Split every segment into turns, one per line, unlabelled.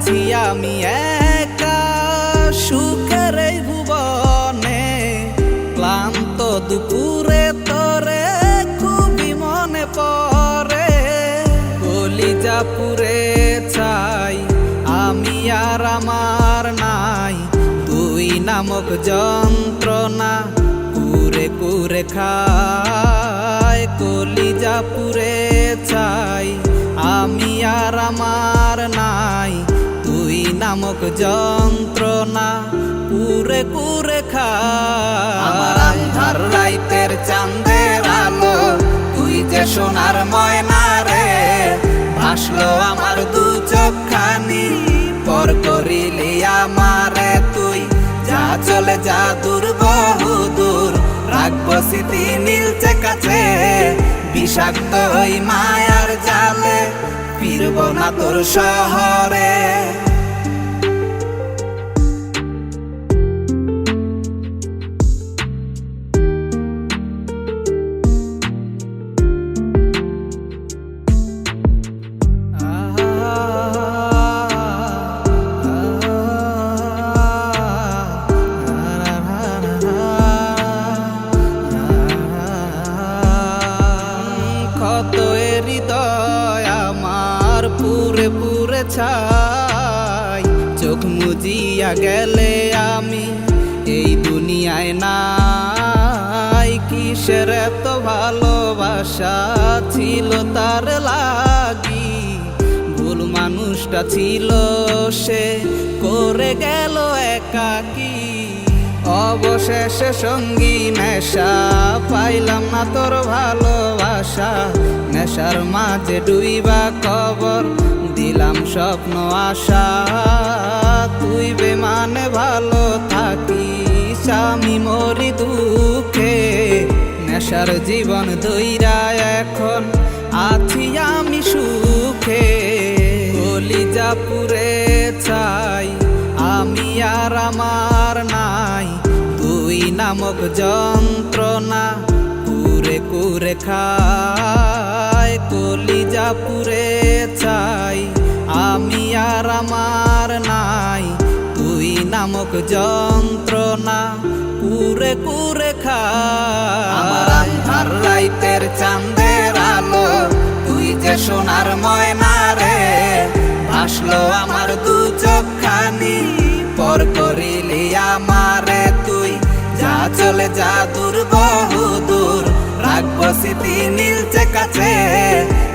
আছি আমি একা সুখের এই ভুবনে, ক্লান্ত দুপুরে তোরে খুবই মনে পড়ে। কলিজা পুরে চাই আমি আর আমার নাই, তুই নামক যন্ত্রণা কুরে কুরে খায়। কলিজা পুরে চাই আমি আর আমার নাই, তুই নামক যন্ত্রণা কুরে কুরে খায়। আমার আন্ধার রাইতের চাঁদের আলো, তুই যে সোনার ময়না রে, ভাসলো আমার দু চোখখানি পর করিলি আমারে তুই। যা চলে যা দূর বহু দূর, রাখবো স্মৃতি নীলচে কাছে, বিষাক্ত ওই মায়ার জালে ফিরব না তোর শহরে। হৃদয় আমার পুরে পুরে ছাই, চোখ মুজিয়া গেলে আমি এই দুনিয়ায় নাই। কিসের এত ভালোবাসা ছিল তার লাগি, ভুল মানুষটা ছিল সে করে গেল একাকী। অবশেষে সঙ্গী নেশা পাইলাম না তোর ভালোবাসা, নেশার মাঝে ডুইবা কবর দিলাম স্বপ্ন আশা। তুই বেমানে ভালো থাকিস আমি মরি দুঃখে, নেশার জীবন ধইরা এখন আছি আমি সুখে। কলিজা পুরে চাই আমি আর আমার নাই, তুই নামক যন্ত্রণা কুরে কুরে খায়। কলিজা পুরে চাই আমি আর আমার নাই, তুই নামক যন্ত্রণা কুরে কুরে খায়। আমার আন্ধার রাইতের চাঁদের আলো, তুই যে সোনার ময়না রে, ভাসলো আমার দু চোখখানি পর করিলি আমারে তুই। যা চলে যা দূর বহু দূর, রাখবো স্মৃতি নীলচে কাছে,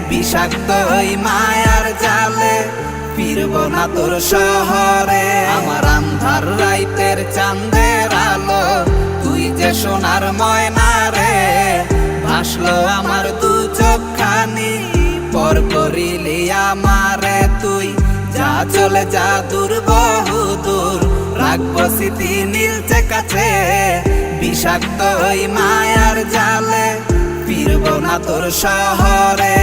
বিষাক্ত ওই মায়ার জালে ফিরব না তোর শহরে। আমার আন্ধার রাইতের চাঁদের আলো, তুই যে সোনার ময়না রে, ভাসলো আমার দু চোখখানি পর করিলি আমারে তুই। যা চলে যা দূর বহু দূর, রাখবো স্মৃতি নীলচে কাছে, বিষাক্ত ওই মায়ার জালে ফিরব না তোর শহরে।